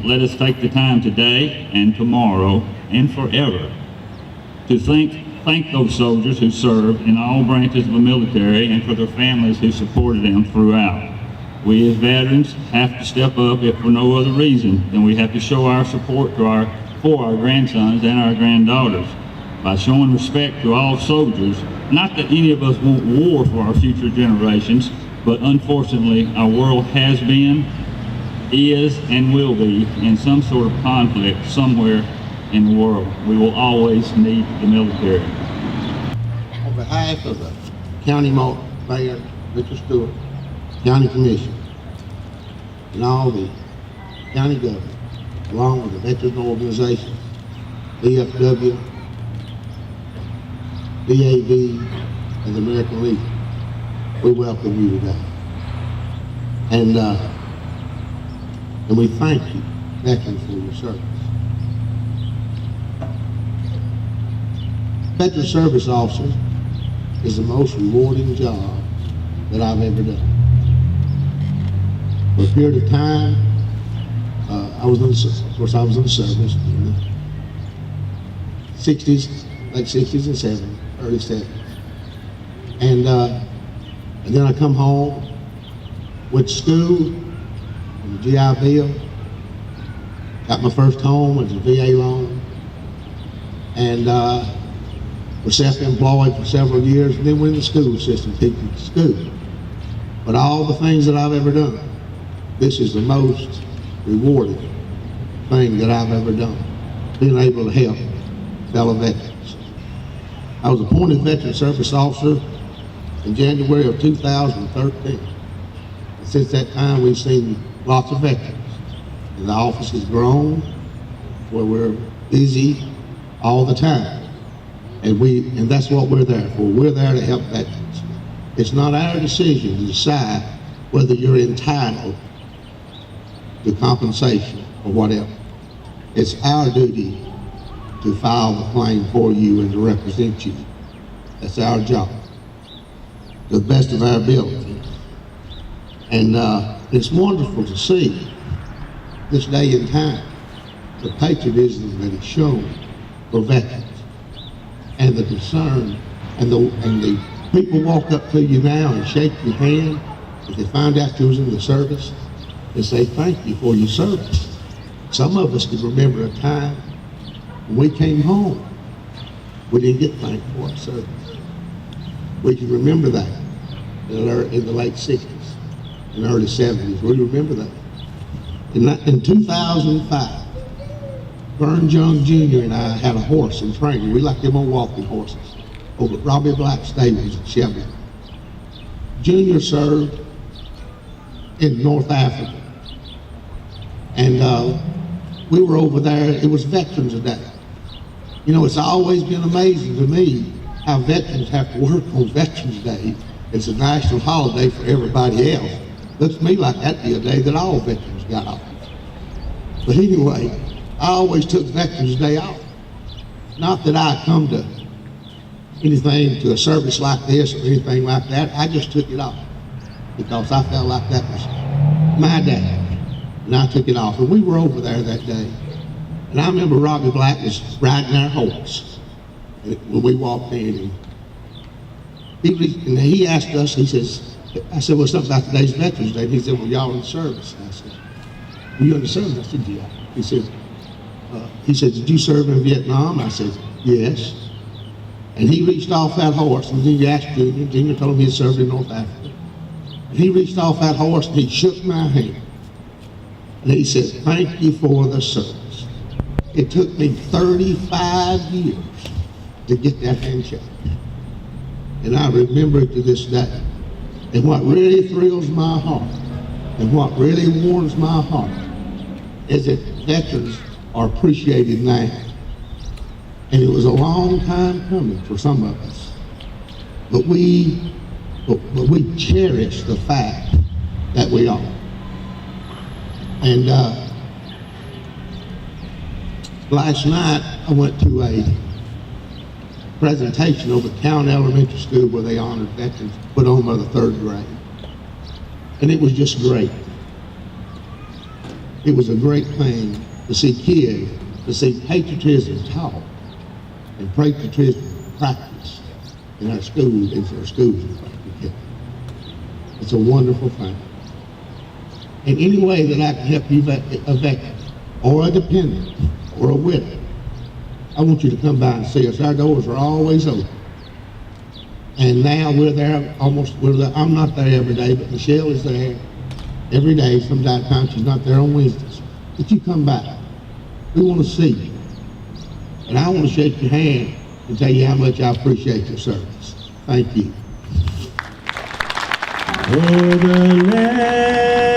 Let us take the time today and tomorrow and forever to thank those soldiers who served in all branches of the military and for their families who supported them throughout. We as veterans have to step up, if for no other reason than we have to show our support for our grandsons and our granddaughters by showing respect to all soldiers. Not that any of us want war for our future generations, but unfortunately our world has been, is, and will be in some sort of conflict somewhere in the world. We will always need the military. On behalf of the County Mayor, Mr. Stewart, County Commission, and all the county government, along with the veteran organizations, VFW, DAV, and the American Legion, we welcome you today. And we thank you, veterans, for your service. Veteran Service Officer is the most rewarding job that I've ever done. For a period of time, I was in the service in the 60s, late 60s and 70s, early 70s. And then I come home, went to school, on the GI Bill, got my first home with a VA loan, and was self-employed for several years, and then went in the school system, teaching school. But all the things that I've ever done, this is the most rewarding thing that I've ever done, being able to help fellow veterans. I was appointed Veteran Service Officer in January of 2013. And since that time, we've seen lots of veterans. And the office has grown where we're busy all the time. And that's what we're there for. We're there to help veterans. It's not our decision to decide whether you're entitled to compensation or whatever. It's our duty to file the claim for you and to represent you. That's our job, to the best of our ability. And it's wonderful to see this day and time the patriotism that is shown for veterans and the concern, and the people walk up to you now and shake your hand if they find out you was in the service and say thank you for your service. Some of us can remember a time when we came home, we didn't get thanked for our service. We can remember that in the late 60s and early 70s. We remember that. In 2005, Vern Young Jr. and I had a horse in training. We like them on walking horses over at Robbie Black Stables in Shelby. Junior served in North Africa. And we were over there. It was Veterans Day. You know, it's always been amazing to me how veterans have to work on Veterans Day. It's a national holiday for everybody else. Looks to me like that'd be a day that all veterans got off. But anyway, I always took Veterans Day off. Not that I come to anything, to a service like this or anything like that. I just took it off because I felt like that was my day. And I took it off. And we were over there that day. And I remember Robbie Black was riding our horse when we walked in. And he asked us, I said, well, something about today's Veterans Day. And he said, well, y'all in the service. And I said, were you in the service? I said, yeah. He said, did you serve in Vietnam? I said, yes. And he reached off that horse, and then he asked Junior. Junior told him he had served in North Africa. And he reached off that horse, and he shook my hand. And he said, thank you for the service. It took me 35 years to get that handshake. And I remember it to this day. And what really thrills my heart, and what really warms my heart, is that veterans are appreciated now. And it was a long time coming for some of us. But we cherish the fact that we are. And last night I went to a presentation over at Town Elementary School where they honored veterans, put on by the 3rd grade. And it was just great. it was a great thing to see kids, to see patriotism taught and patriotism practiced in our schools and for our schools. It's a wonderful thing. In any way that I can help you, a veteran, or a dependent, or a widow, I want you to come by and see us. Our doors are always open. And now we're there I'm not there every day, but Michelle is there every day. Sometimes she's not there on Wednesdays. But you come by. We want to see you. And I want to shake your hand and tell you how much I appreciate your service. Thank you. For the land